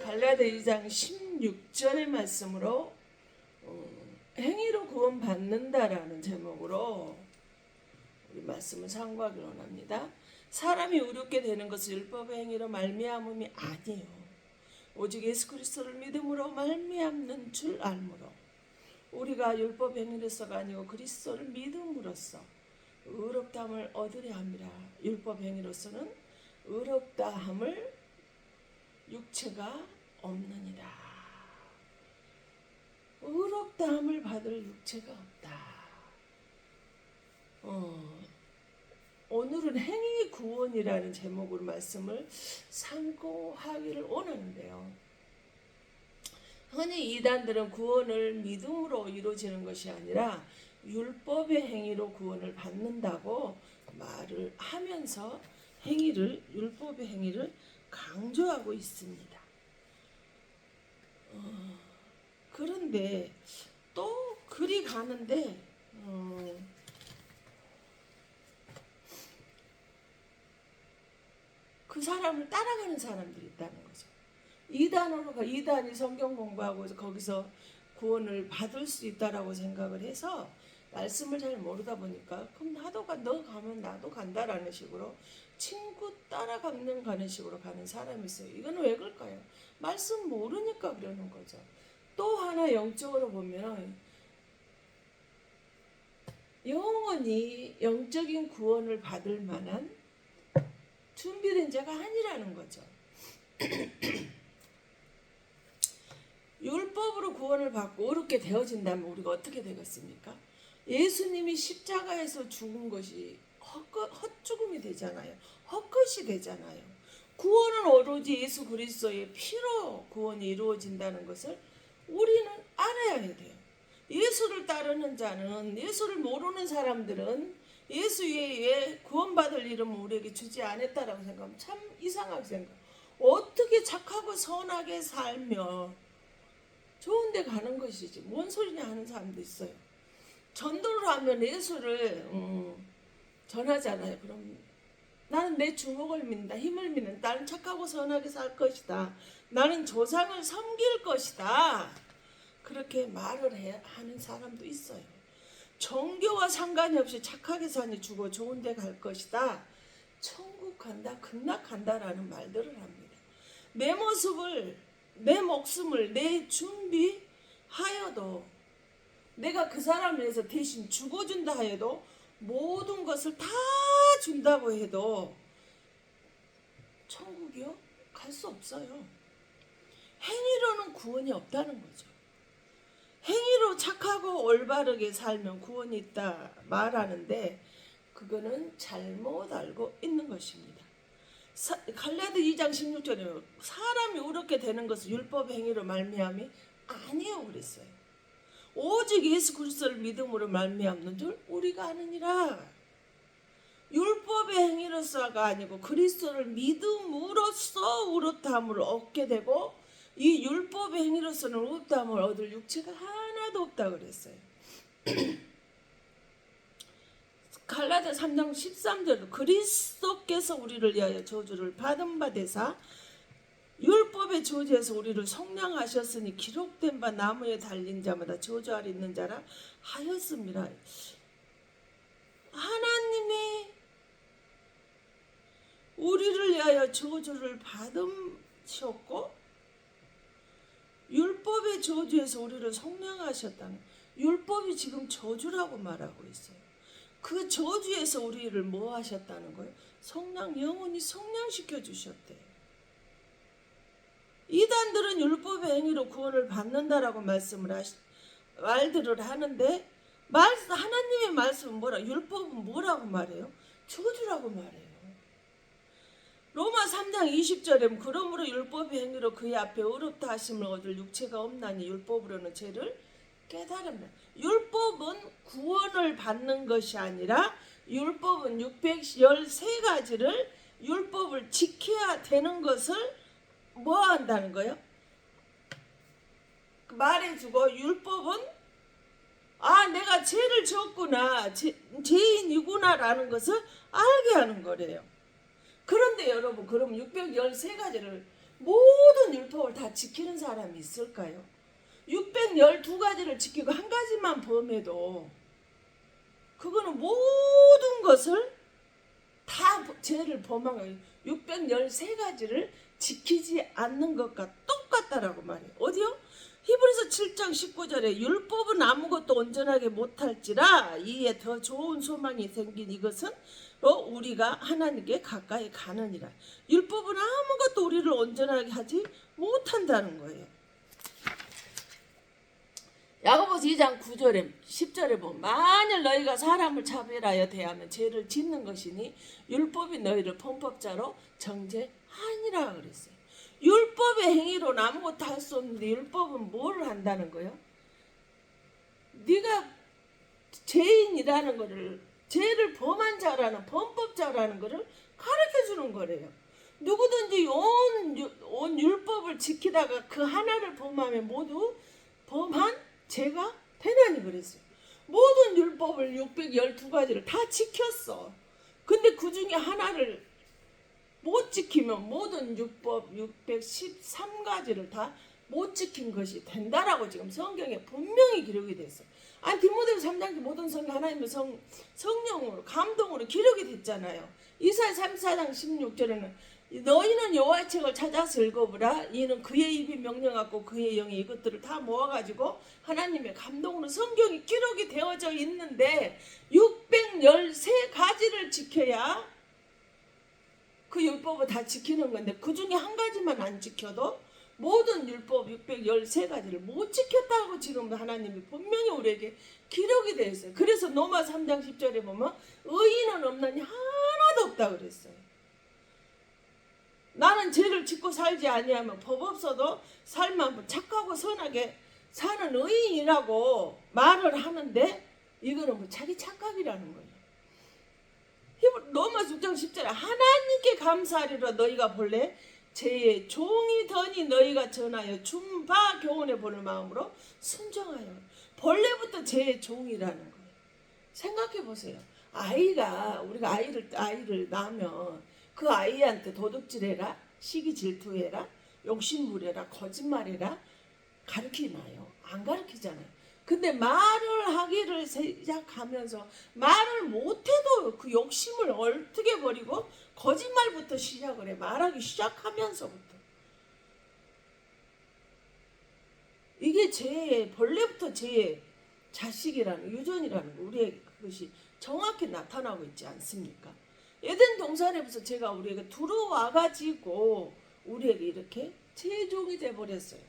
갈라디아 2장 16절의 말씀으로 행위로 구원받는다라는 제목으로 우리 말씀을 상고하기로 합니다. 사람이 의롭게 되는 것은 율법의 행위로 말미암음이 아니요 오직 예수 그리스도를 믿음으로 말미암는 줄 알므로 우리가 율법 행위로서가 아니고 그리스도를 믿음으로써 의롭다함을 얻으려 함이라. 율법 행위로서는 의롭다함을 육체가 없느니라. 의롭다함을 받을 육체가 없다. 오늘은 행위 구원이라는 제목으로 말씀을 상고하기를 원하는데요. 흔히 이단들은 구원을 믿음으로 이루어지는 것이 아니라 율법의 행위로 구원을 받는다고 말을 하면서 율법의 행위를 강조하고 있습니다. 그런데 또 그리 가는데 그 사람을 따라가는 사람들이 있다는 거죠. 이단이 성경 공부하고 거기서 구원을 받을 수 있다라고 생각을 해서 말씀을 잘 모르다 보니까 그럼 너 가면 나도 간다라는 식으로 친구 가는 식으로 가는 사람이 있어요. 이건 왜 그럴까요? 말씀 모르니까 그러는 거죠. 또 하나 영적으로 보면 영원히 영적인 구원을 받을 만한 준비된 자가 아니라는 거죠. 율법으로 구원을 받고 의롭게 되어진다면 우리가 어떻게 되겠습니까? 예수님이 십자가에서 죽은 것이 헛죽음이 되잖아요. 헛것이 되잖아요. 구원은 오로지 예수 그리스도의 피로 구원이 이루어진다는 것을 우리는 알아야 돼요. 예수를 따르는 자는, 예수를 모르는 사람들은 예수 외에 구원받을 이름을 우리에게 주지 않았다라고 생각하면 참 이상하게 생각해요. 어떻게 착하고 선하게 살며 좋은 데 가는 것이지 뭔 소리냐 하는 사람도 있어요. 전도를 하면 예수를 전하잖아요. 그럼 나는 내 주먹을 믿는다, 힘을 믿는다, 나는 착하고 선하게 살 것이다, 나는 조상을 섬길 것이다, 그렇게 말을 하는 사람도 있어요. 종교와 상관이 없이 착하게 사니 죽어 좋은 데 갈 것이다, 천국 간다, 극락간다라는 말들을 합니다. 내 모습을, 내 목숨을 내 준비하여도, 내가 그 사람을 위해서 대신 죽어준다 해도, 모든 것을 다 준다고 해도 천국이요? 갈 수 없어요. 행위로는 구원이 없다는 거죠. 행위로 착하고 올바르게 살면 구원이 있다 말하는데 그거는 잘못 알고 있는 것입니다. 갈라디아 2장 16절에 사람이 의롭게 되는 것은 율법 행위로 말미암이 아니요 그랬어요. 오직 예수 그리스도를 믿음으로 말미암는 줄 우리가 아느니라. 율법의 행위로서가 아니고 그리스도를 믿음으로써 의롭다함을 얻게 되고, 이 율법의 행위로서는 의롭다함을 얻을 육체가 하나도 없다 그랬어요. 갈라디아 3장 13절도 그리스도께서 우리를 위하여 저주를 받은 바 되사 율법의 저주에서 우리를 속량하셨으니 기록된 바 나무에 달린 자마다 저주 아래 있는 자라 하였습니다. 하나님이 우리를 위하여 저주를 받으셨고 율법의 저주에서 우리를 속량하셨다는, 율법이 지금 저주라고 말하고 있어요. 그 저주에서 우리를 뭐 하셨다는 거예요? 영원히 속량시켜 주셨대요. 이단들은 율법의 행위로 구원을 받는다라고 말들을 하는데 하나님의 말씀은 율법은 뭐라고 말해요? 저주라고 말해요. 로마 3장 20절에 그러므로 율법의 행위로 그의 앞에 의롭다 하심을 얻을 육체가 없나니 율법으로는 죄를 깨달음이라. 율법은 구원을 받는 것이 아니라 율법은 613가지를 율법을 지켜야 되는 것을 뭐 한다는 거예요? 말해주고, 율법은 내가 죄를 지었구나, 죄인이구나 라는 것을 알게 하는 거래요. 그런데 여러분, 그럼 613가지를 모든 율법을 다 지키는 사람이 있을까요? 612가지를 지키고 한 가지만 범해도 그거는 모든 것을 다 죄를 범한 거예요. 613가지를 지키지 않는 것과 똑같다라고 말해요. 어디요? 히브리서 7장 19절에 율법은 아무것도 온전하게 못할지라 이에 더 좋은 소망이 생긴 이것은 우리가 하나님께 가까이 가느니라. 율법은 아무것도 우리를 온전하게 하지 못한다는 거예요. 야고보서 2장 9절에 10절에 보면 만일 너희가 사람을 차별하여 대하면 죄를 짓는 것이니 율법이 너희를 범법자로 정죄하니라 그랬어요. 율법의 행위로는 아무것도 할 수 없는데 율법은 뭘 한다는 거예요? 네가 죄인이라는 거를, 죄를 범한 자라는, 범법자라는 거를 가르쳐 주는 거래요. 누구든지 온 율법을 지키다가 그 하나를 범하면 모두 범한 죄가 되나니 그랬어요. 모든 율법을 612가지를 다 지켰어. 근데 그 중에 하나를 못 지키면 모든 율법 613가지를 다 못 지킨 것이 된다라고 지금 성경에 분명히 기록이 됐어요. 아니 디모데후서 3장 모든 성경 하나님의 성령으로 감동으로 기록이 됐잖아요. 이사야 34장 16절에는 너희는 여호와의 책을 찾아서 읽어보라. 이는 그의 입이 명령하고 그의 영이 이것들을 다 모아가지고 하나님의 감동으로 성경이 기록이 되어져 있는데 613가지를 지켜야 그 율법을 다 지키는 건데 그 중에 한 가지만 안 지켜도 모든 율법 613가지를 못 지켰다고 지금 하나님이 분명히 우리에게 기록이 되어 있어요. 그래서 로마 3장 10절에 보면 의인은 없나니 하나도 없다 그랬어요. 나는 죄를 짓고 살지 아니하면 법 없어도 살만 착하고 선하게 사는 의인이라고 말을 하는데 이거는 뭐 자기 착각이라는 거예요. 로마 6장 10절에 하나님께 감사하리라. 너희가 본래 죄의 종이 더니 너희가 전하여 준 바 교훈에 보는 마음으로 순종하여. 본래부터 죄의 종이라는 거예요. 생각해 보세요. 우리가 아이를 낳으면 그 아이한테 도둑질해라, 시기 질투해라, 욕심부려라, 거짓말해라 가르치나요? 안 가르치잖아요. 근데 말을 하기를 시작하면서 말을 못해도 그 욕심을 어떻게 버리고 거짓말부터 시작을 해. 말하기 시작하면서부터. 이게 죄의 본래부터 죄의 자식이라는 유전이라는 거 우리의 그것이 정확히 나타나고 있지 않습니까? 에덴 동산에서 제가 우리에게 들어와가지고 우리에게 이렇게 제종이 돼버렸어요.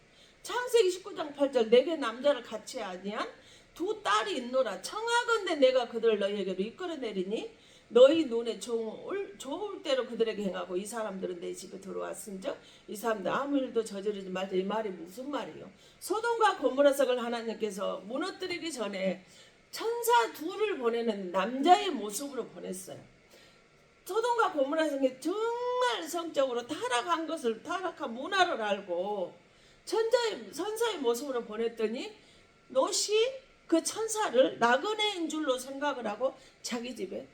창세기 19장 8절 내게 남자를 같이 아니한 두 딸이 있노라. 청하건대 내가 그들을 너희에게로 이끌어내리니 너희 눈에 좋을 대로 그들에게 행하고 이 사람들은 내 집에 들어왔은즉 이 사람들 아무 일도 저지르지 말자. 이 말이 무슨 말이에요? 소돔과 고모라성을 하나님께서 무너뜨리기 전에 천사 둘을 보내는 남자의 모습으로 보냈어요. 소돔과 고모라성이 정말 성적으로 타락한 문화를 알고 천사의 모습으로 보냈더니 롯이 그 천사를 나그네인 줄로 생각을 하고 자기 집에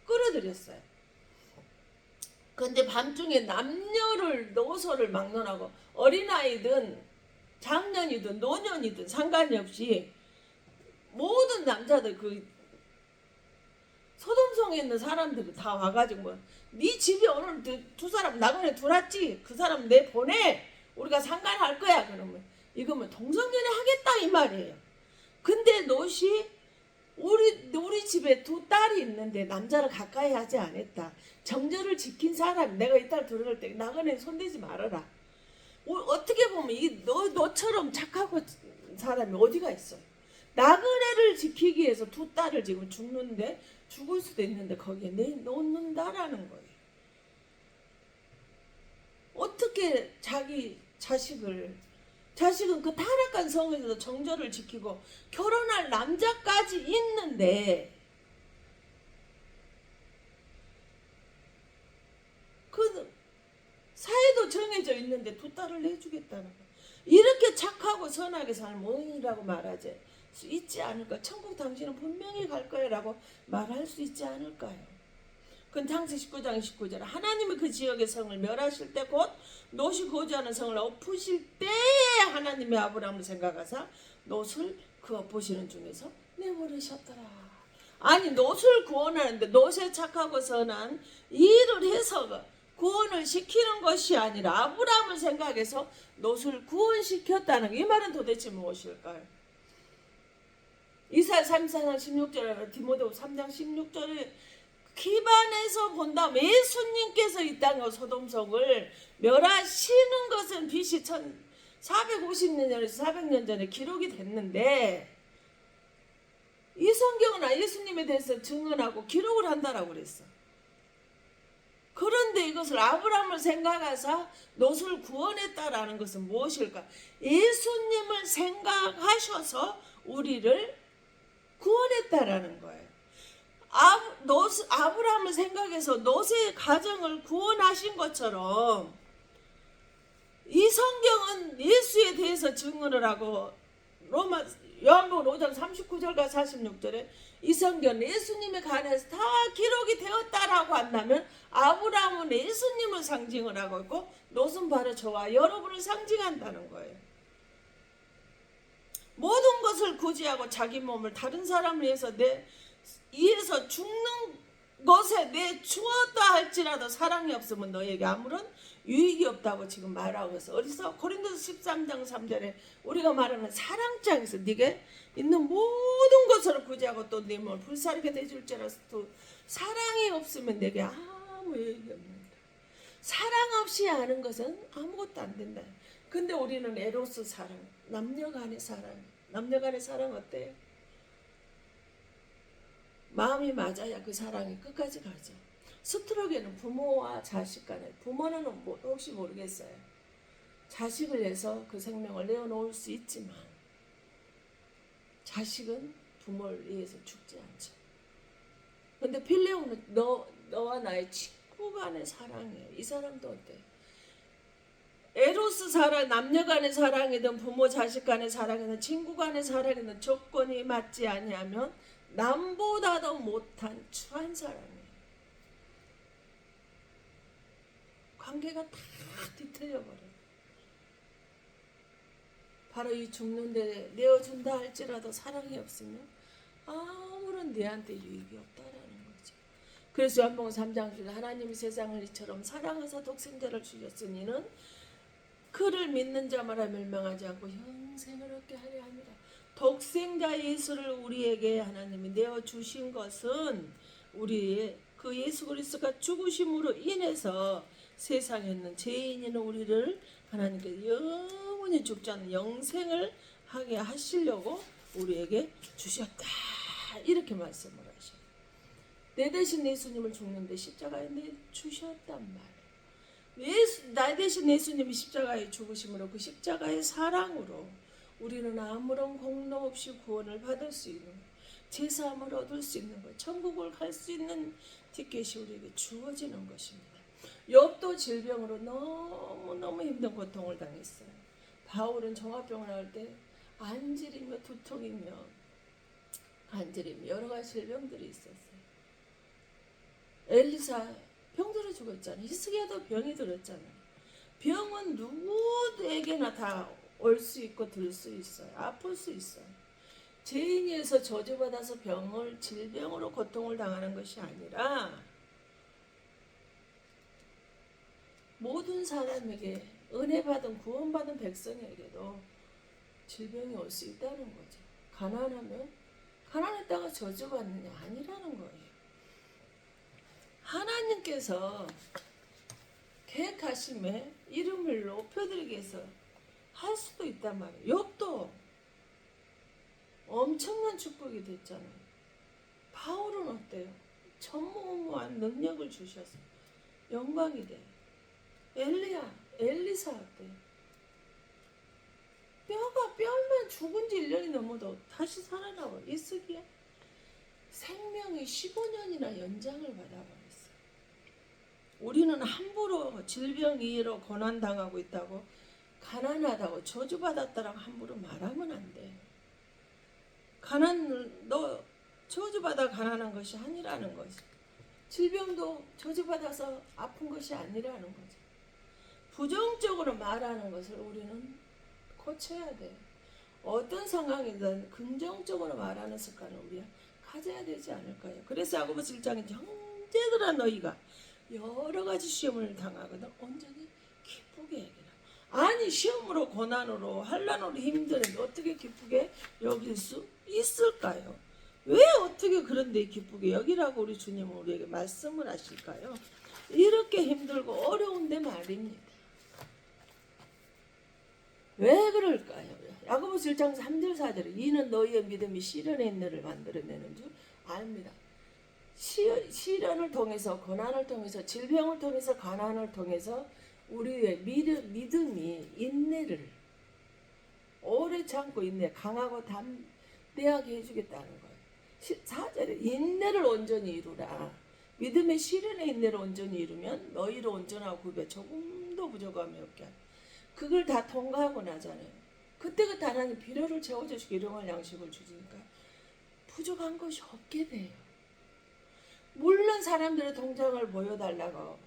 끌어들였어요. 그런데 밤중에 남녀를 노소를 막론하고 어린아이든 장년이든 노년이든 상관이 없이 모든 남자들 그 소돔성에 있는 사람들이 다 와가지고 네 집에 오늘 두 사람 나그네 들어왔지? 그 사람 내 보내. 우리가 상관할 거야. 그러면 이거면 동성연애 하겠다 이 말이에요. 근데 롯이 우리 집에 두 딸이 있는데 남자를 가까이 하지 않았다. 정절을 지킨 사람 내가 이 딸 들어올 때 나그네 손대지 말아라. 어떻게 보면 너처럼 착하고 사람이 어디가 있어요. 나그네를 지키기 위해서 두 딸을 지금 죽을 수도 있는데 거기에 내놓는다라는 거예요. 어떻게 자기 자식은 그 타락한 성에서도 정절을 지키고 결혼할 남자까지 있는데 그 사회도 정해져 있는데 두 딸을 내주겠다는 거예요. 이렇게 착하고 선하게 살면 의인이라고 말하지 수 있지 않을까? 천국 당신은 분명히 갈 거야라고 말할 수 있지 않을까요? 그건 창세 19장 19절. 하나님이 그 지역의 성을 멸하실 때 곧 롯이 거주하는 성을 엎으실 때에 하나님이 아브라함을 생각하사 롯을 그 엎으시는 중에서 내버리셨더라. 아니 롯을 구원하는데 롯의 착하고 선한 일을 해서 구원을 시키는 것이 아니라 아브라함을 생각해서 롯을 구원시켰다는 이 말은 도대체 무엇일까요? 이사야 34장 16절에 디모데후서 3장 16절에 기반에서 본다면 예수님께서 이 땅의 소돔성을 멸하시는 것은 BC 1450년 전에서 400년 전에 기록이 됐는데 이 성경은 예수님에 대해서 증언하고 기록을 한다라고 그랬어. 그런데 이것을 아브라함을 생각하사 롯을 구원했다라는 것은 무엇일까? 예수님을 생각하셔서 우리를 구원했다라는 거예요. 아브라함을 생각해서 롯의 가정을 구원하신 것처럼 이 성경은 예수에 대해서 증언을 하고 요한복음 5장 39절과 46절에 이 성경 예수님에 관해서 다 기록이 되었다라고 한다면 아브라함은 예수님을 상징을 하고 있고 롯은 바로 저와 여러분을 상징한다는 거예요. 모든 것을 구제하고 자기 몸을 다른 사람을 위해서 이에서 죽는 것에 내주었다 할지라도 사랑이 없으면 너에게 아무런 유익이 없다고 지금 말하고 있어. 어디서? 고린도서 13장 3절에 우리가 말하는 사랑장에서 네가 있는 모든 것을 구제하고 또 네 몸을 불사르게 내줄지라도 또 사랑이 없으면 내게 아무 유익이 없는다. 사랑 없이 하는 것은 아무것도 안 된다. 근데 우리는 에로스 사랑, 남녀간의 사랑 어때요? 마음이 맞아야 그 사랑이 끝까지 가죠. 스트로게는 부모와 자식 간에, 부모는 혹시 모르겠어요. 자식을 위해서 그 생명을 내어놓을 수 있지만 자식은 부모를 위해서 죽지 않죠. 근데 필레오는 너와 나의 친구 간의 사랑이에요. 이 사람도 어때요? 에로스 사랑, 남녀 간의 사랑이든 부모 자식 간의 사랑이든 친구 간의 사랑이든 조건이 맞지 아니하면 남보다도 못한 추한 사랑이에요. 관계가 다 뒤틀려버려요. 바로 이 죽는데 내어준다 할지라도 사랑이 없으면 아무런 내한테 유익이 없다라는 거죠. 그래서 요한복음 3장 중에 하나님이 세상을 이처럼 사랑하사 독생자를 주셨으니는 그를 믿는 자마다 멸망하지 않고 영생을 얻게 하려 합니다. 독생자 예수를 우리에게 하나님이 내어주신 것은 우리의 그 예수 그리스도가 죽으심으로 인해서 세상에 있는 죄인인 우리를 하나님께 영원히 죽지 않는 영생을 하게 하시려고 우리에게 주셨다. 이렇게 말씀을 하셔요. 내 대신 예수님을 죽는데 십자가에 내주셨단 말이에요. 나 대신 예수님이 십자가에 죽으심으로 그 십자가의 사랑으로 우리는 아무런 공로 없이 구원을 받을 수 있는 것, 제사함을 얻을 수 있는 것, 천국을 갈 수 있는 티켓이 우리에게 주어지는 것입니다. 욥도 질병으로 너무너무 힘든 고통을 당했어요. 바울은 종합병원 할 때 안질이며 두통이며 간질이며 여러 가지 질병들이 있었어요. 엘리사 병들어 죽었잖아요. 히스기야도 병이 들었잖아요. 병은 누구에게나 다 올 수 있고 들 수 있어요. 아플 수 있어요. 죄인에서 저주받아서 질병으로 고통을 당하는 것이 아니라 모든 사람에게 은혜 받은 구원받은 백성에게도 질병이 올 수 있다는 거죠. 가난했다가 저주받느냐 아니라는 거예요. 하나님께서 계획하심에 이름을 높여드리기 위해서 할 수도 있단 말이에요. 욥도 엄청난 축복이 됐잖아요. 바울은 어때요? 전무후무한 능력을 주셔서 영광이 돼요. 엘리사 어때요? 뼈만 죽은 지 1년이 넘어도 다시 살아나와. 히스기야 생명이 15년이나 연장을 받아버렸어요. 우리는 함부로 질병이로 고난당하고 있다고, 가난하다고 저주받았다라고 함부로 말하면 안 돼. 너 저주받아 가난한 것이 아니라는 것이. 질병도 저주받아서 아픈 것이 아니라는 거죠. 부정적으로 말하는 것을 우리는 고쳐야 돼요. 어떤 상황이든 긍정적으로 말하는 습관을 우리가 가져야 되지 않을까요? 그래서 야고보서 1장에 형제들아 너희가 여러 가지 시험을 당하거든 온전히 기쁘게 여기라. 아니 시험으로 고난으로 환난으로 힘드는데 어떻게 기쁘게 여길 수 있을까요? 왜 어떻게 그런데 기쁘게 여기라고 우리 주님은 우리에게 말씀을 하실까요? 이렇게 힘들고 어려운데 말입니다. 왜 그럴까요? 야고보서 1장 3절 4절에 이는 너희의 믿음이 시련의 너를 만들어내는 줄 압니다. 시련을 통해서 고난을 통해서 질병을 통해서 가난을 통해서 우리의 믿음이 인내를 오래 참고 인내 강하고 담대하게 해주겠다는 거예요. 4절에 인내를 온전히 이루라. 믿음의 시련의 인내를 온전히 이루면 너희를 온전하고 구별 조금도 부족함이 없게 하라. 그걸 다 통과하고 나잖아요. 그때 하나님 필요를 채워주시고 일용할 양식을 주시니까 부족한 것이 없게 돼요. 물론 사람들의 통장을 보여달라고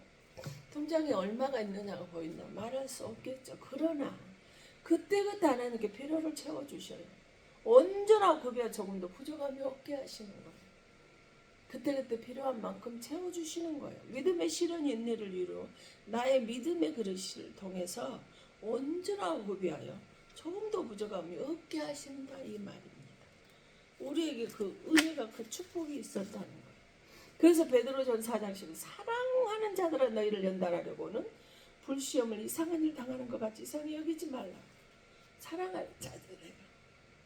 통장에 얼마가 있느냐고 보인다 말할 수 없겠죠. 그러나 그때 하나님께 필요를 채워주셔요. 온전하고 구별 조금도 부족함이 없게 하시는 거예요. 그때 필요한 만큼 채워주시는 거예요. 믿음의 실현 인내를 이루어 나의 믿음의 그릇을 통해서 온전하고 구비하여 조금도 부족함이 없게 하신다 이 말입니다. 우리에게 그 은혜가 그 축복이 있었다는 거예요. 그래서 베드로전 4장 10 사랑하는 자들아 너희를 연단하려고는 불시험을 이상한 일 당하는 것 같이 이상히 여기지 말라. 사랑하는 자들에게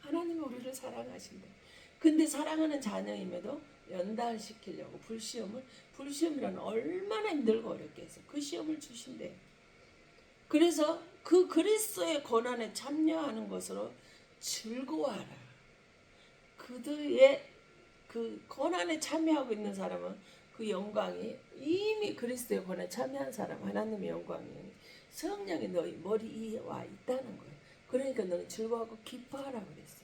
하나님이 우리를 사랑하신다. 근데 사랑하는 자녀임에도 연단시키려고 불시험이라는 얼마나 힘들고 어렵게 해서 그 시험을 주신대요. 그래서 그 그리스도의 고난에 참여하는 것으로 즐거워하라. 그들의 그 고난에 참여하고 있는 사람은 그 영광이 이미 그리스도의 고난에 참여한 사람 하나님의 영광이 성령이 너희 머리 위에 와 있다는 거예요. 그러니까 너는 즐거워하고 기뻐하라고 그랬어요.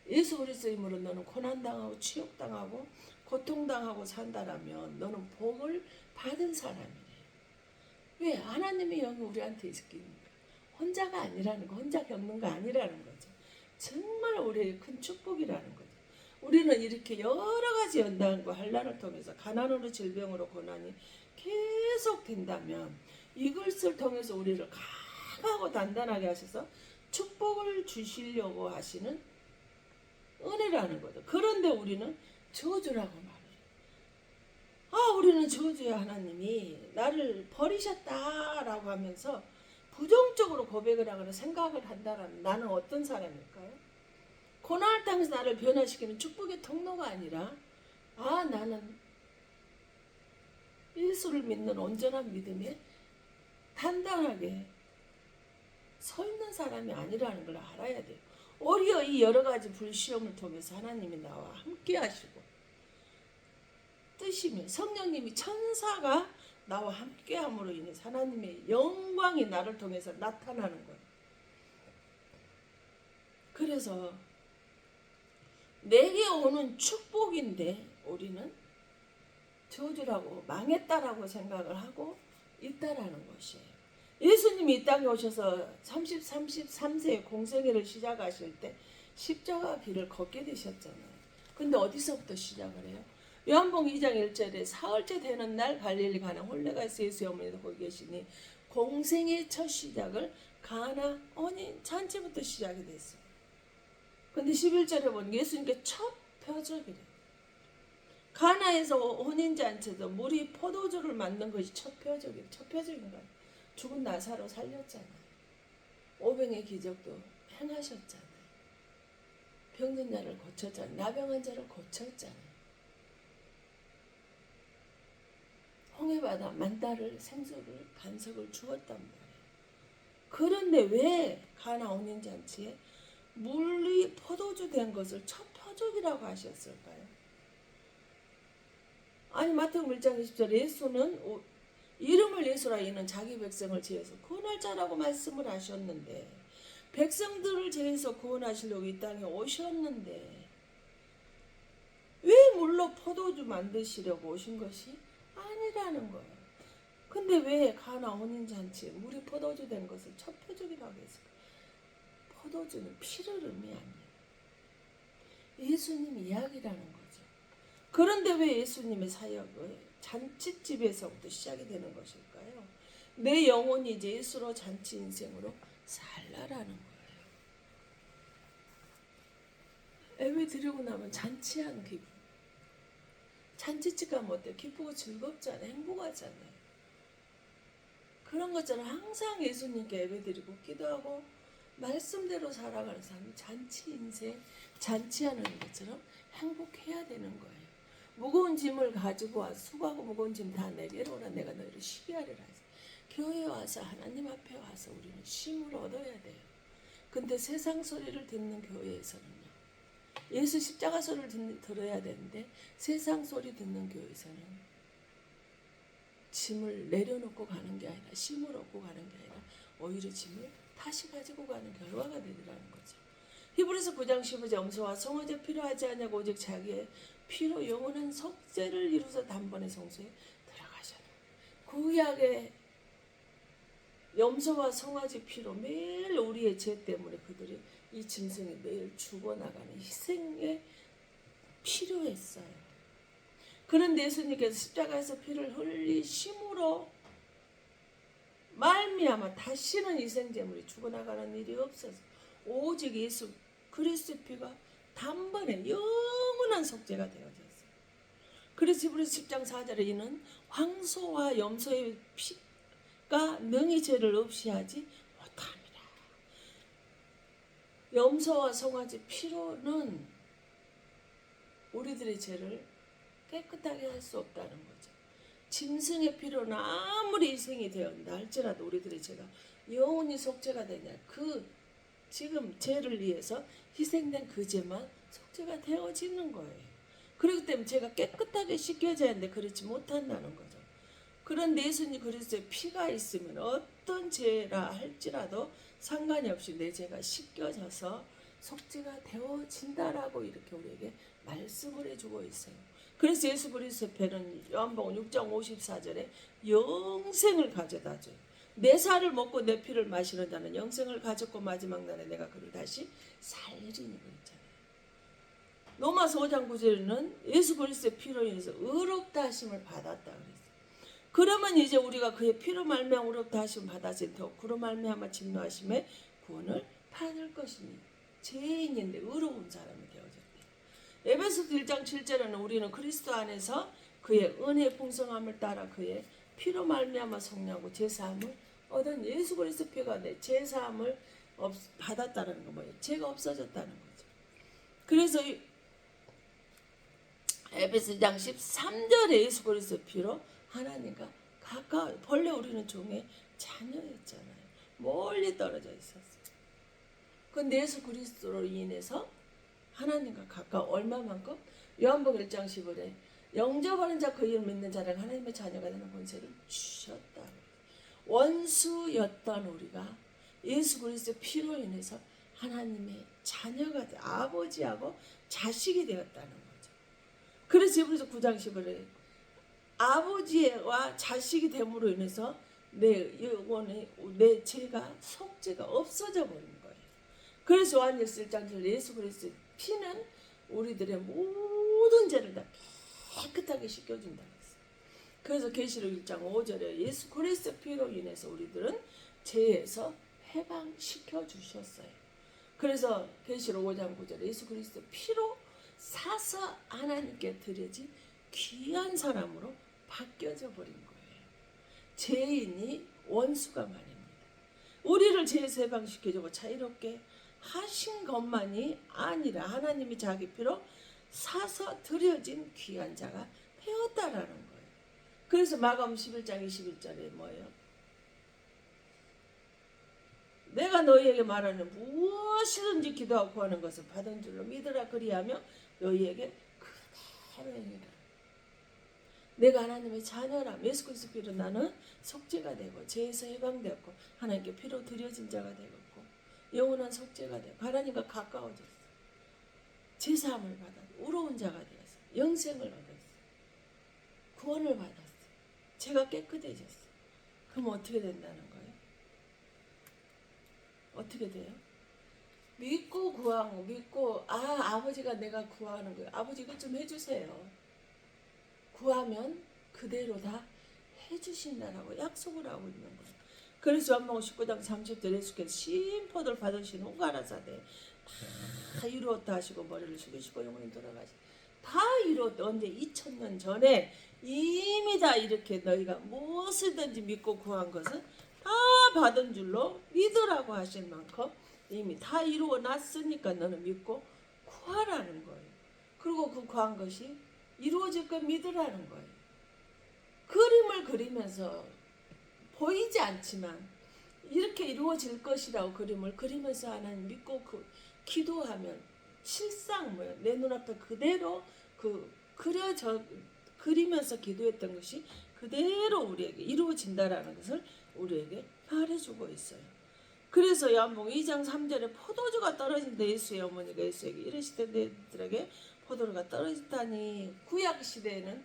예수 그리스도 이름으로 너는 고난당하고 취업당하고 고통당하고 산다라면 너는 복을 받은 사람이에요. 왜? 하나님의 영이 우리한테 있으니까. 혼자가 아니라는 거, 혼자 겪는 거 아니라는 거죠. 정말 우리의 큰 축복이라는 거죠. 우리는 이렇게 여러 가지 연단과 환난을 통해서 가난으로 질병으로 고난이 계속 된다면 이것을 통해서 우리를 강하고 단단하게 하셔서 축복을 주시려고 하시는 은혜라는 거죠. 그런데 우리는 저주라고 말해요. 우리는 저주의 하나님이 나를 버리셨다라고 하면서 부정적으로 고백을 하거나 생각을 한다라면 나는 어떤 사람일까요? 고난을 당해서 나를 변화시키는 축복의 통로가 아니라 나는 예수를 믿는 온전한 믿음에 단단하게 서 있는 사람이 아니라는 걸 알아야 돼요. 오히려 이 여러 가지 불시험을 통해서 하나님이 나와 함께 하시고 뜻이며 성령님이 천사가 나와 함께함으로 인해서 하나님의 영광이 나를 통해서 나타나는 거예요. 그래서 내게 오는 축복인데 우리는 저주라고 망했다라고 생각을 하고 있다라는 것이에요. 예수님이 이 땅에 오셔서 33세의 공생애를 시작하실 때 십자가 길을 걷게 되셨잖아요. 근데 어디서부터 시작을 해요? 요한복음 2장 1절에 사흘째 되는 날 갈릴리 가나 홀레가에서 예수의 어머니도 거기 계시니 공생의 첫 시작을 가나 혼인 잔치부터 시작이 됐어요. 근데 11절에 보면 예수님께 첫 표적이래요. 가나에서 혼인 잔치도 물이 포도주를 만든 것이 첫 표적이에요. 첫 표적인가요? 죽은 나사로 살렸잖아요. 오병의 기적도 행하셨잖아요. 병든 자를 고쳤잖아요. 나병한 자를 고쳤잖아요. 홍해바다 만달을 생수를 반석을 주었단 말이에요. 그런데 왜 가나 혼인잔치에 물이 포도주 된 것을 첫 표적이라고 하셨을까요? 아니 마태복음 1장 20절 예수는 이름을 예수라 이는 자기 백성을 지어서 구원할 자라고 말씀을 하셨는데 백성들을 지어서 구원하시려고 이 땅에 오셨는데 왜 물로 포도주 만드시려고 오신 것이 아니라는 거예요. 근데 왜 가나 혼인잔치에 물이 포도주 된 것을 첫 표적이라고 했을까? 포도주는 피를 의미합니다. 예수님 이야기라는 거죠. 그런데 왜 예수님의 사역은 잔치집에서부터 시작이 되는 것일까요? 내 영혼이 이제 예수로 잔치 인생으로 살라라는 거예요. 예배 드리고 나면 잔치한 기분. 잔치집 가면 어때요? 기쁘고 즐겁잖아요. 행복하잖아요. 그런 것처럼 항상 예수님께 예배 드리고 기도하고 말씀대로 살아가는 사람이 잔치 인생, 잔치하는 것처럼 행복해야 되는 거예요. 무거운 짐을 가지고 와서 수고하고 무거운 짐 다 내게로 오라 내가 너희를 쉬게 하리라 해서 교회에 와서 하나님 앞에 와서 우리는 쉼을 얻어야 돼요. 근데 세상 소리를 듣는 교회에서는요. 예수 십자가 소리를 들어야 되는데 세상 소리 듣는 교회에서는 짐을 내려놓고 가는 게 아니라 쉼을 얻고 가는 게 아니라 오히려 짐을 다시 가지고 가는 결과가 되더라는 거죠. 히브리서 9장 15절 염소와 성화제 필요하지 않냐고 오직 자기의 피로 영원한 속죄를 이루서 단번에 성소에 들어가셨다. 구약의 염소와 성화제 피로 매일 우리의 죄 때문에 그들이 이 짐승이 매일 죽어나가는 희생에 필요했어요. 그런데 예수님께서 십자가에서 피를 흘리심으로 말미암아 다시는 희생제물이 죽어나가는 일이 없어서 오직 예수 그리스도의 피가 단번에 영원한 속죄가 되어졌어요. 그래서 히브리서 10장 4절에 이는 황소와 염소의 피가 능히 죄를 없이 하지 못합니다. 염소와 송아지 피로는 우리들의 죄를 깨끗하게 할 수 없다는 거죠. 짐승의 피로는 아무리 희생이 되었다 할지라도 우리들의 죄가 영원히 속죄가 되냐. 지금 죄를 위해서 희생된 그 죄만 속죄가 되어지는 거예요. 그렇기 때문에 죄가 깨끗하게 씻겨져야 하는데 그렇지 못한다는 거죠. 그런데 예수님 그리스도의 피가 있으면 어떤 죄라 할지라도 상관이 없이 내 죄가 씻겨져서 속죄가 되어진다라고 이렇게 우리에게 말씀을 해주고 있어요. 그래서 예수 그리스도의 배는 요한복음 6장 54절에 영생을 가져다 줘요. 내 살을 먹고 내 피를 마시는 자는 영생을 가졌고 마지막 날에 내가 그를 다시 살리리니 그랬잖아요. 로마서 5장 9절에는 예수 그리스도의 피로 인해서 의롭다 하심을 받았다 그랬어요. 그러면 이제 우리가 그의 피로 말미암아 의롭다 하심을 받았을 때 그로 말미암아 진노하심에 구원을 받을 것이니 죄인인데 의로운 사람이 되어졌대요. 에베소서 1장 7절에는 우리는 그리스도 안에서 그의 은혜의 풍성함을 따라 그의 피로 말미암아 속량하고 제사함을 얻은 예수 그리스도 피가 내 제사함을 받았다는 거 뭐예요? 죄가 없어졌다는 거죠. 그래서 에베소 1장 13절에 예수 그리스도 피로 하나님과 가까워요. 본래 우리는 종의 자녀였잖아요. 멀리 떨어져 있었어요. 그런데 예수 그리스도로 인해서 하나님과 가까워 얼마만큼? 요한복음 1장 15절에 영접하는 자 그 이름 믿는 자는 하나님의 자녀가 되는 권세를 주셨다. 원수였던 우리가 예수 그리스도의 피로 인해서 하나님의 자녀가 돼 아버지하고 자식이 되었다는 거죠. 그래서 히브리서 9장 15절에 아버지와 자식이 됨으로 인해서 내 죄가 속죄가 없어져 버린 거예요. 그래서 요한일서 1장 1절 예수 그리스도의 피는 우리들의 모든 죄를 다 깨끗하게 씻겨준다 그랬어요. 그래서 계시록 1장 5절에 예수 그리스도의 피로 인해서 우리들은 죄에서 해방시켜 주셨어요. 그래서 계시록 5장 9절에 예수 그리스도의 피로 사서 하나님께 드려진 귀한 사람으로 바뀌어져 버린 거예요. 죄인이 원수가 말입니다. 우리를 죄에서 해방시켜주고 자유롭게 하신 것만이 아니라 하나님이 자기 피로 사서 드려진 귀한 자가 되었다라는 거예요. 그래서 마가복음 11장 21절에 뭐예요? 내가 너희에게 말하는 무엇이든지 기도하고 구하는 것을 받은 줄로 믿으라 그리하며 너희에게 그대로 행하라. 내가 하나님의 자녀라 예수 그리스도 피로 나는 속죄가 되고 죄에서 해방되었고 하나님께 피로 드려진 자가 되었고 영원한 속죄가 되고 하나님과 가까워졌어. 제사함을 받아 의로운 자가 되었어. 영생을 얻었어요. 구원을 받았어요. 죄가 깨끗해졌어요. 그럼 어떻게 된다는 거예요? 어떻게 돼요? 믿고 구하고 믿고 아버지가 내가 구하는 거예요. 아버지 이것 좀 해주세요. 구하면 그대로 다 해주신다라고 약속을 하고 있는 거예요. 그래서 요한복음 19장 30절 예수께서 심포도를 받으신 후가라사대 다 이루었다 하시고 머리를 숙이시고 영원히 돌아가시고 다 이루었다. 언제 2000년 전에 이미 다 이렇게 너희가 무엇이든지 믿고 구한 것은 다 받은 줄로 믿으라고 하신 만큼 이미 다 이루어 놨으니까 너는 믿고 구하라는 거예요. 그리고 그 구한 것이 이루어질 걸 믿으라는 거예요. 그림을 그리면서 보이지 않지만 이렇게 이루어질 것이라고 그림을 그리면서 하나님 믿고 기도하면 실상 내 눈앞에 그대로 그려져 그리면서 기도했던 것이 그대로 우리에게 이루어진다라는 것을 우리에게 말해주고 있어요. 그래서 요한복음 2장 3절에 포도주가 떨어진다. 예수의 어머니가 예수에게 이르시되 너희들에게 포도주가 떨어졌다니. 구약 시대에는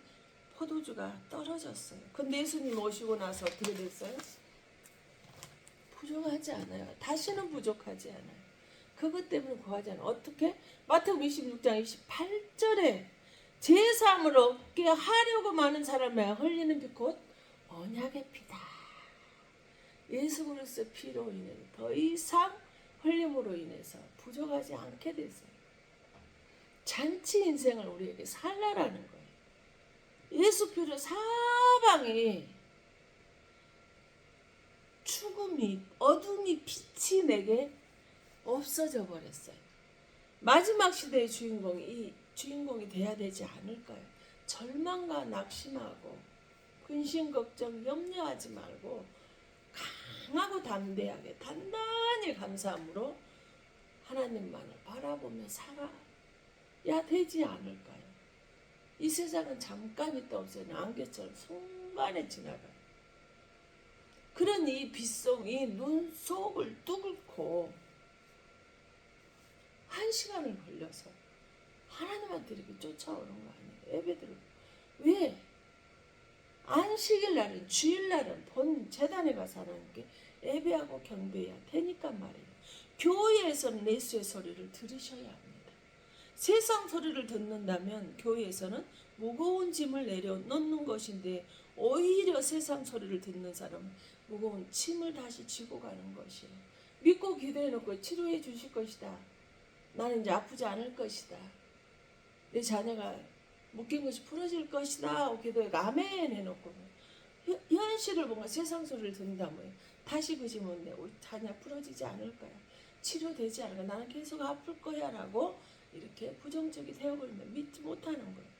포도주가 떨어졌어요. 근데 예수님 오시고 나서 어떻게 됐어요? 부족하지 않아요. 다시는 부족하지 않아요. 그것 때문에 구하지 않아요. 어떻게? 마태복음 26장 28절에 제3을 얻게 하려고 많은 사람에 흘리는 피 곧 언약의 피다. 예수 그리스도의 피로 인해 더 이상 흘림으로 인해서 부족하지 않게 됐어요. 잔치 인생을 우리에게 살라라는 거예요. 예수 피로 사방이 죽음이 어둠이 빛이 내게 없어져 버렸어요. 마지막 시대의 주인공이 돼야 되지 않을까요? 절망과 낙심하고 근심 걱정 염려하지 말고 강하고 담대하게 단단히 감사함으로 하나님만을 바라보며 살아야 되지 않을까요? 이 세상은 잠깐 있다 없어요. 안개처럼 순간에 지나가요. 그런 이 빛속, 이 눈 속을 뚫고 1시간을 걸려서 하나님한테 이렇게 쫓아오는 거 아니에요. 예배드리고. 왜? 안식일 날은, 주일 날은 본 재단에 가서 하나님께 예배하고 경배해야 되니까 말이에요. 교회에서는 예수의 소리를 들으셔야 합니다. 세상 소리를 듣는다면 교회에서는 무거운 짐을 내려놓는 것인데 오히려 세상 소리를 듣는 사람은 무거운 짐을 다시 지고 가는 것이에요. 믿고 기도해놓고 치료해 주실 것이다. 나는 이제 아프지 않을 것이다. 내 자녀가 묶인 것이 풀어질 것이다. 기도해 아멘 해놓고 현실을 뭔가 세상 소리를 듣는다면 다시 그 짐은 우리 자녀 풀어지지 않을 거야. 치료되지 않을 거야. 나는 계속 아플 거야 라고 이렇게 부정적이 되어버리면 믿지 못하는 거예요.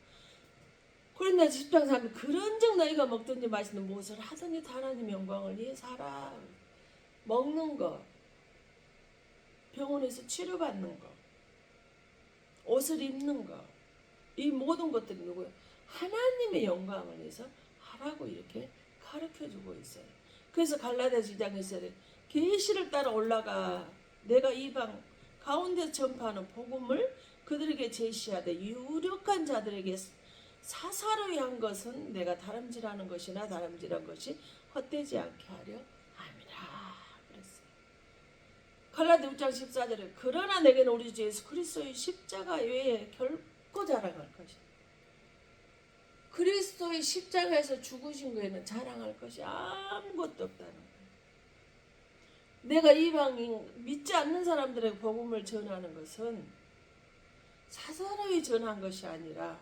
그런데 10장 3절 그런즉 너희가 먹든지 마시든 무엇을 하든지 하나님 영광을 위해 살아. 먹는 거, 병원에서 치료받는 거, 옷을 입는 거, 이 모든 것들이 누구예요? 하나님의 영광을 위해서 하라고 이렇게 가르쳐주고 있어요. 그래서 갈라디아서 2장에서 계시를 따라 올라가 내가 이방 가운데 전파하는 복음을 그들에게 제시하되 유력한 자들에게 사사로이 한 것은 내가 다름질하는 것이나 다름질한 것이 헛되지 않게 하려 함이라 그랬어요. 갈라디아 6장 14절에 그러나 내게는 우리 주 예수 그리스도의 십자가 외에 결코 자랑할 것이다. 그리스도의 십자가에서 죽으신 거에는 자랑할 것이 아무것도 없다는 거예요. 내가 이방인 믿지 않는 사람들에게 복음을 전하는 것은 사사로이 전한 것이 아니라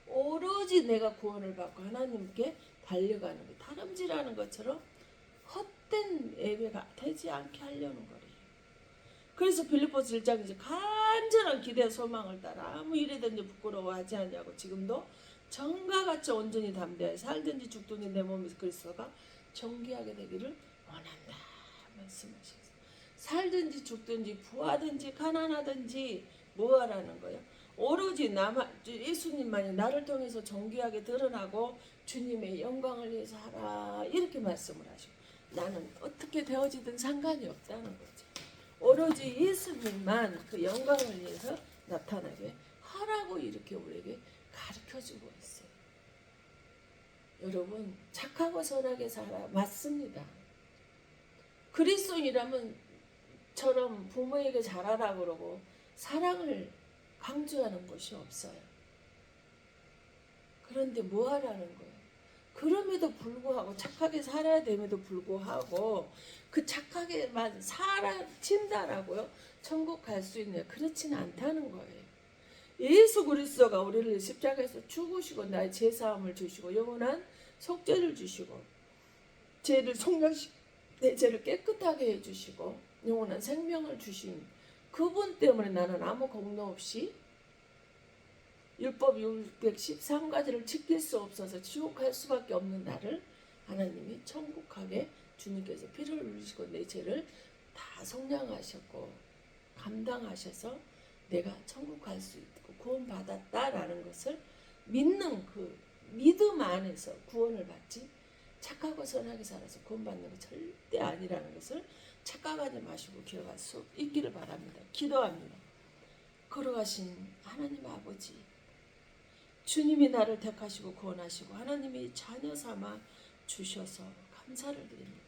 오로지 내가 구원을 받고 하나님께 달려가는 것, 다름질하는 것처럼 헛된 예배가 되지 않게 하려는 거예요. 그래서 빌립보서 1장에서 간절한 기대 소망을 따라 아무 일에든지 부끄러워하지 않냐고 지금도 정과 같이 온전히 담대하여 살든지 죽든지 내 몸에서 그리스도가 존귀하게 되기를 원한다 말씀하셨어요. 살든지 죽든지 부하든지 가난하든지 뭐하라는 거예요? 오로지 예수님만이 나를 통해서 존귀하게 드러나고 주님의 영광을 위해서 하라 이렇게 말씀을 하시고 나는 어떻게 되어지든 상관이 없다는 거죠. 오로지 예수님만 그 영광을 위해서 나타나게 하라고 이렇게 우리에게 가르쳐주고 있어요. 여러분, 착하고 선하게 살아 맞습니다. 그리스도인이라면 처럼 부모에게 잘하라 그러고 사랑을 강조하는 것이 없어요. 그런데 뭐 하라는 거예요? 그럼에도 불구하고 착하게 살아야 됨에도 불구하고 그 착하게만 살아친다라고요? 천국 갈 수 있냐? 그렇지는 않다는 거예요. 예수 그리스도가 우리를 십자가에서 죽으시고 나의 죄사함을 주시고 영원한 속죄를 주시고 죄를 내 죄를 깨끗하게 해주시고 영원한 생명을 주신 그분 때문에 나는 아무 공로 없이 율법 613가지를 지킬 수 없어서 지옥 갈 수밖에 없는 나를 하나님이 천국 가게 주님께서 피를 흘리시고 내 죄를 다 속량하셨고 감당하셔서 내가 천국 갈 수 있고 구원받았다라는 것을 믿는 그 믿음 안에서 구원을 받지 착하고 선하게 살아서 구원받는 거 절대 아니라는 것을 착각하지 마시고 기억할 수 있기를 바랍니다. 기도합니다. 걸어가신 하나님 아버지, 주님이 나를 택하시고 구원하시고 하나님이 자녀 삼아 주셔서 감사를 드립니다.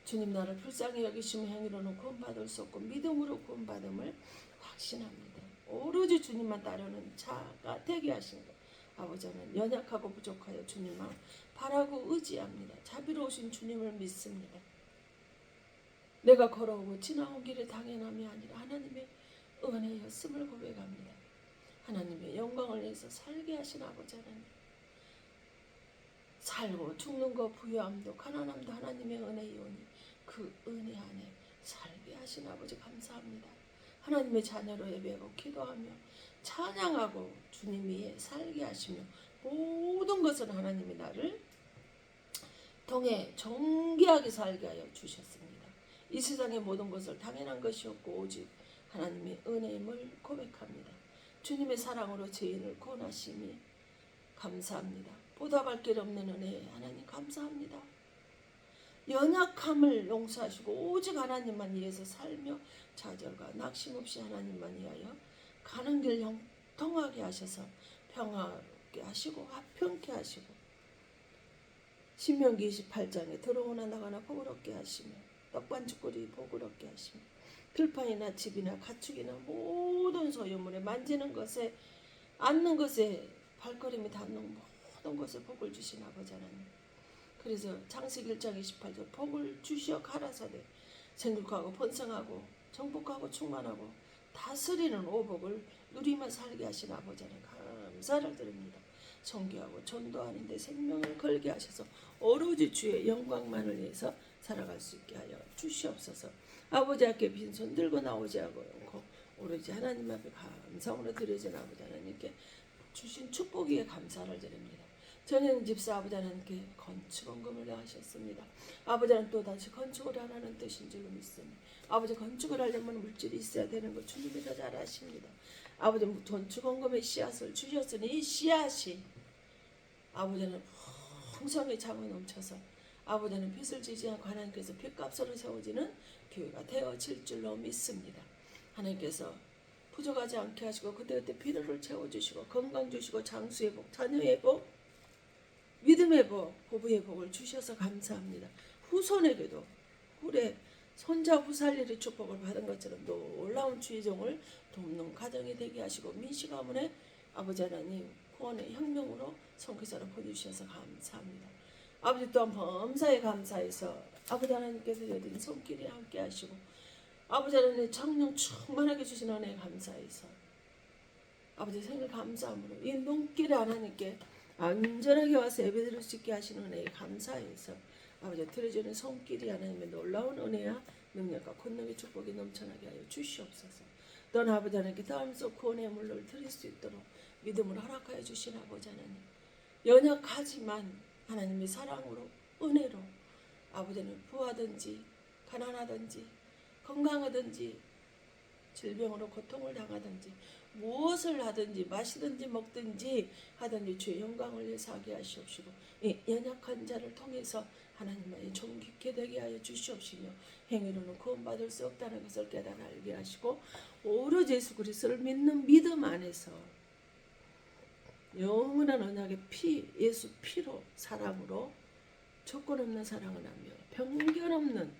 주님 나를 불쌍히 여기시며 행위로는 구원받을 수 없고 믿음으로 구원받음을 확신합니다. 오로지 주님만 따르는 자가 되게 하신 것. 아버지는 연약하고 부족하여 주님만 바라고 의지합니다. 자비로우신 주님을 믿습니다. 내가 걸어오고 지나온 길의 당연함이 아니라 하나님의 은혜였음을 고백합니다. 하나님의 영광을 위해서 살게 하신 아버지 하나님, 살고 죽는 것 부유함도 가난함도 하나님의 은혜이오니 그 은혜 안에 살게 하신 아버지 감사합니다. 하나님의 자녀로 예배하고 기도하며 찬양하고 주님 위에 살게 하시며 모든 것은 하나님이 나를 통해 정결하게 살게 하여 주셨습니다. 이 세상의 모든 것을 당연한 것이 없고 오직 하나님의 은혜임을 고백합니다. 주님의 사랑으로 죄인을 구원하시니 감사합니다. 보답할 길 없는 은혜에 하나님 감사합니다. 연약함을 용서하시고 오직 하나님만 위해서 살며 좌절과 낙심없이 하나님만 위하여 가는 길 형통하게 하셔서 평화롭게 하시고 화평케 하시고 신명기 28장에 들어오나 나가나 복을 하시며 떡반죽거리 복을 하시며 들판이나 집이나 가축이나 모든 소유물에 만지는 것에 앉는 것에 발걸음이 닿는 모든 것에 복을 주신 아버지 하나님, 그래서 창세기 1장 28절 복을 주시어 가라사대 생육하고 번성하고 정복하고 충만하고 다스리는 오복을 누리며 살게 하신 아버지 하나님 감사를 드립니다. 존귀하고 전도하는 데 생명을 걸게 하셔서 오로지 주의 영광만을 위해서 살아갈 수 있게 하여 주시옵소서. 아버지 앞에 빈손 들고 나오지 않고 오로지 하나님 앞에 감사함으로 드려진 아버지 하나님께 주신 축복에 감사를 드립니다. 전현 집사 아버지 하나님께 건축원금을 하셨습니다. 아버지 하나님 또다시 건축을 하라는 뜻인 줄 믿습니다. 아버지 건축을 하려면 물질이 있어야 되는 거 주님이 더 잘 아십니다. 아버지 건축원금의 씨앗을 주셨으니 이 씨앗이 아버지는 풍성히 잠을 넘쳐서 아버지는 빚을 지지 않고 하나님께서 빚값으로 세워지는 교회가 되어질 줄로 믿습니다. 하나님께서 부족하지 않게 하시고 그때그때 필요를 채워주시고 건강 주시고 장수의 복, 자녀의 복, 믿음의 복, 부부의 복을 주셔서 감사합니다. 후손에게도 후래 손자 후살리의 축복을 받은 것처럼 놀라운 주의 종을 돕는 가정이 되게 하시고 민씨 가문의 아버지 하나님 구원의 혁명으로 선교사를 보내주셔서 감사합니다. 아버지 또한 범사에 감사해서 아버지 하나님께서 여든 손길이 함께 하시고 아버지 하나님 청령 충만하게 주신 은혜에 감사해서 아버지 생일 감사함으로 이 눈길에 하나님께 안전하게 와서 예배드릴 수 있게 하시는 은혜에 감사해서 아버지 드려주는 손길이 하나님의 놀라운 은혜와 능력과 권능의 축복이 넘쳐나게 하여 주시옵소서. 또한 아버지 하나님께 다음서 구원의 물을 드릴 수 있도록 믿음으로 허락하여 주신 아버지 하나님, 연약하지만 하나님의 사랑으로 은혜로 아버지는 부하든지 가난하든지 건강하든지 질병으로 고통을 당하든지 무엇을 하든지 마시든지 먹든지 하든지 주의 영광을 위해서 하게 하시옵시고 이 연약한 자를 통해서 하나님만이 존귀케 되게 하여 주시옵시며 행위로는 구원받을 수 없다는 것을 깨달아 알게 하시고 오로지 예수 그리스도를 믿는 믿음 안에서 영원한 언약의 피, 예수 피로, 사랑으로 조건 없는 사랑을 하며 편견 없는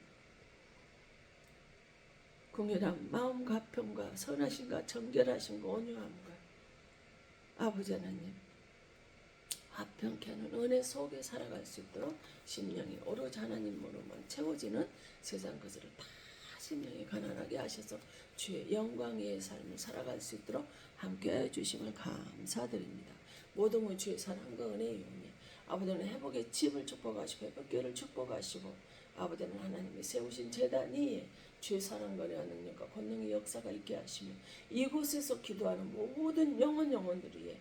긍휼함, 마음 가평과 선하심과 정결하심과 온유함과 아버지 하나님 화평케 하는 은혜 속에 살아갈 수 있도록 심령이 오로지 하나님으로만 채워지는 세상 것을 다 심령이 가난하게 하셔서 주의 영광의 삶을 살아갈 수 있도록 함께해 주심을 감사드립니다. 모든 건 주의 사랑과 은혜의 용이 아버지는 회복의 집을 축복하시고 회복교회를 축복하시고 아버지는 하나님이 세우신 제단이 주의 사랑과 은혜와 능력과 권능의 역사가 있게 하시며 이곳에서 기도하는 모든 영혼들이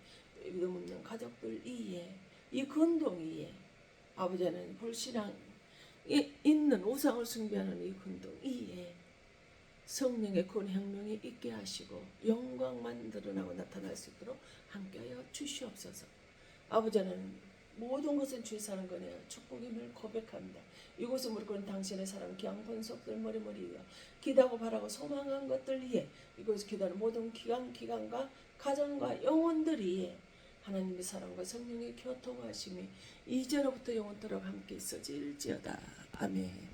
믿음 없는 가족들 이에 이 근동 이에 아버지 하나님 불신앙 있는 우상을 숭배하는 이 근동 이에 성령의 권혁명이 있게 하시고 영광만 드러나고 나타날 수 있도록 함께하여 주시옵소서. 아버지 하나님 모든 것은 주의 사랑 거네요. 축복임을 고백합니다. 이곳에 무릎 당신의 사랑 기왕본속들 머리머리가 기다고 바라고 소망한 것들 위에 이곳에 기다는 모든 기관과 가정과 영혼들이 하나님의 사랑과 성령의 교통하심이 이제로부터 영원토록 함께 있어질지어다. 아멘.